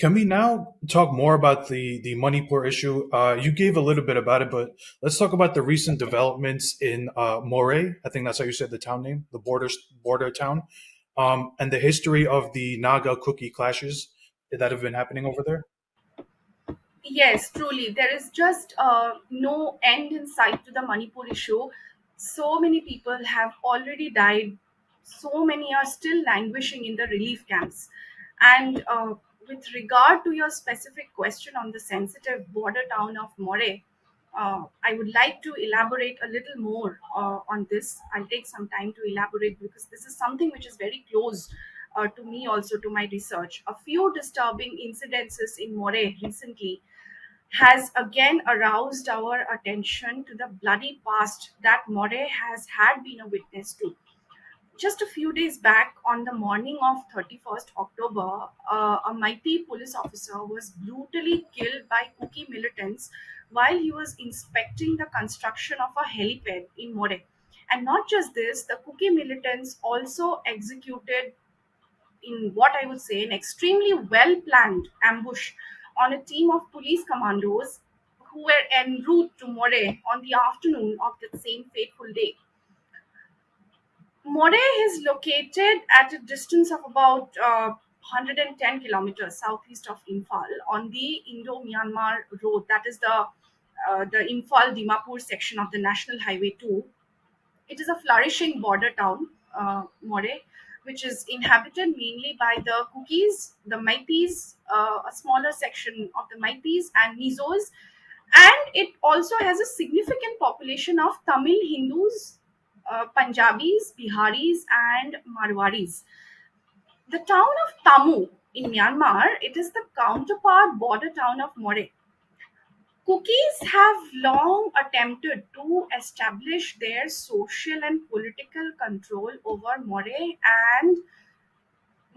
Can we now talk more about the Manipur issue? You gave a little bit about it, but let's talk about the recent developments in Moreh. I think that's how you said the town name, the border town, and the history of the Naga Kuki clashes that have been happening over there. Yes, truly. There is just no end in sight to the Manipur issue. So many people have already died. So many are still languishing in the relief camps. And with regard to your specific question on the sensitive border town of Moreh, I would like to elaborate a little more on this. I'll take some time to elaborate because this is something which is very close to me, also to my research. A few disturbing incidences in Moreh recently has again aroused our attention to the bloody past that Moreh has had been a witness to. Just a few days back, on the morning of 31st October, a mighty police officer was brutally killed by Kuki militants while he was inspecting the construction of a helipad in Moreh. And not just this, the Kuki militants also executed, in what I would say, an extremely well planned ambush on a team of police commandos who were en route to Moreh on the afternoon of that same fateful day. Moreh is located at a distance of about 110 kilometers southeast of Imphal on the Indo-Myanmar road. That is the Imphal-Dimapur section of the National Highway 2. It is a flourishing border town, Moreh, which is inhabited mainly by the Kukis, the Meiteis, a smaller section of the Meiteis and Mizos, and it also has a significant population of Tamil Hindus, Punjabis, Biharis, and Marwaris. The town of Tamu in Myanmar, it is the counterpart border town of Moreh. Cookies have long attempted to establish their social and political control over Moreh and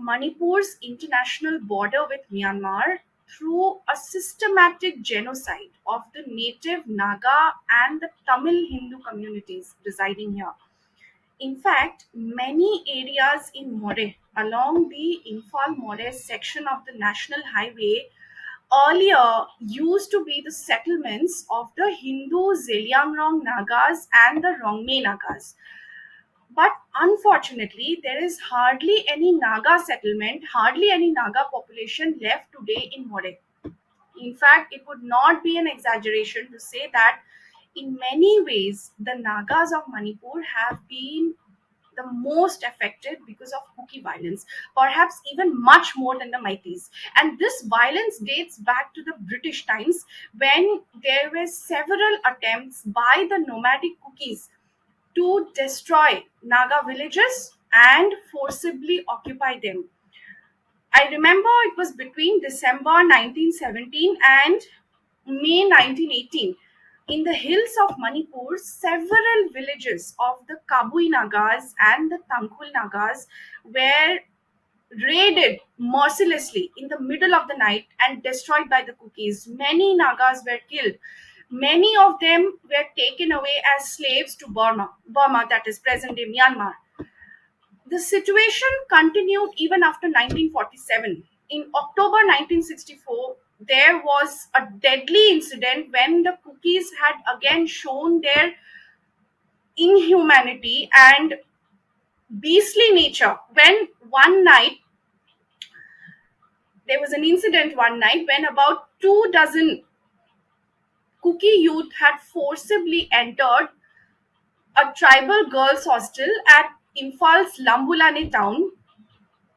Manipur's international border with Myanmar through a systematic genocide of the native Naga and the Tamil Hindu communities residing here. In fact, many areas in Moreh along the Imphal Moreh section of the national highway earlier used to be the settlements of the Hindu Zeliangrong Nagas and the Rongme Nagas. But unfortunately, there is hardly any Naga settlement, hardly any Naga population left today in Moreh. In fact, it would not be an exaggeration to say that in many ways, the Nagas of Manipur have been the most affected because of Kuki violence, perhaps even much more than the Meiteis. And this violence dates back to the British times when there were several attempts by the nomadic Kukis to destroy Naga villages and forcibly occupy them. I remember it was between December 1917 and May 1918. In the hills of Manipur, several villages of the Kabui Nagas and the Tangkhul Nagas were raided mercilessly in the middle of the night and destroyed by the Kukis. Many Nagas were killed. Many of them were taken away as slaves to Burma, that is present day Myanmar. The situation continued even after 1947. In October 1964, there was a deadly incident when the Kukis had again shown their inhumanity and beastly nature. When one night, there was an incident one night when about 2 dozen Kuki youth had forcibly entered a tribal girls' hostel at Imphal's Lambulane town.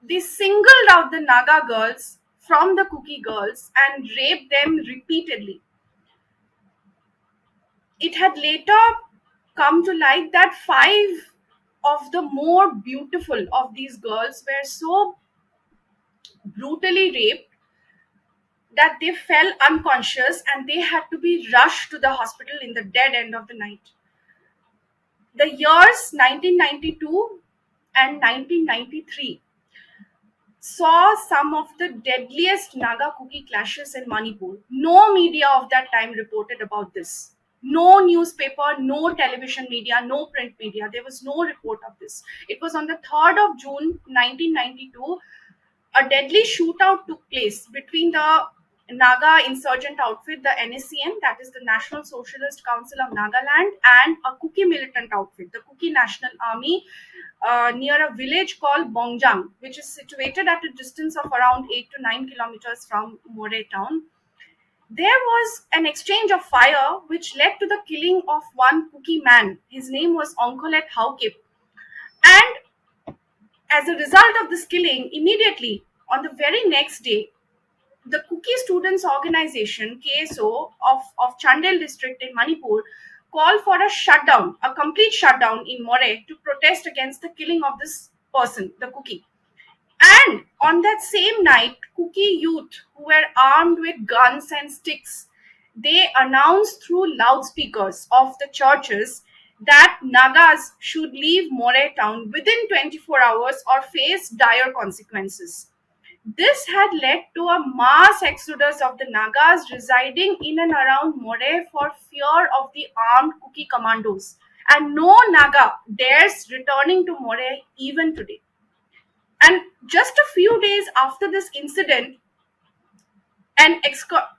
They singled out the Naga girls from the Kuki girls and raped them repeatedly. It had later come to light that five of the more beautiful of these girls were so brutally raped that they fell unconscious and they had to be rushed to the hospital in the dead end of the night. The years 1992 and 1993 saw some of the deadliest Naga Kuki clashes in Manipur. No media of that time reported about this. No newspaper, no television media, no print media. There was no report of this. It was on the 3rd of June 1992. a deadly shootout took place between the Naga insurgent outfit, the NSCN, that is the National Socialist Council of Nagaland, and a Kuki militant outfit, the Kuki National Army, near a village called Bongjang, which is situated at a distance of around 8 to 9 kilometers from Moreh town. There was an exchange of fire which led to the killing of one Kuki man. His name was Onkolet Haukip. And as a result of this killing, immediately on the very next day, the Kuki Students Organization, KSO, of Chandel district in Manipur, called for a shutdown, a complete shutdown in Moreh to protest against the killing of this person, the Kuki. And on that same night, Kuki youth who were armed with guns and sticks, they announced through loudspeakers of the churches that Nagas should leave Moreh town within 24 hours or face dire consequences. This had led to a mass exodus of the Nagas residing in and around Moreh for fear of the armed Kuki commandos. And no Naga dares returning to Moreh even today. And just a few days after this incident,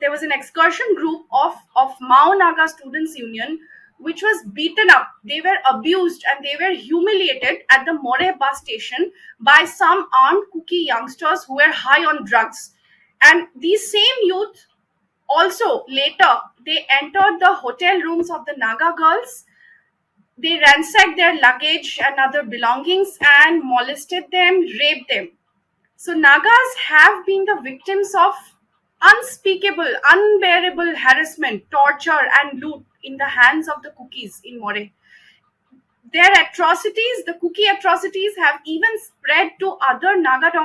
there was an excursion group of Mao Naga Students Union which was beaten up. They were abused and they were humiliated at the Moreh bus station by some armed Kuki youngsters who were high on drugs. And these same youth also later they entered the hotel rooms of the Naga girls. They ransacked their luggage and other belongings and molested them, raped them. So Nagas have been the victims of unspeakable, unbearable harassment, torture, and loot in the hands of the Kukis in Moreh. Their atrocities, the Kuki atrocities, have even spread to other Naga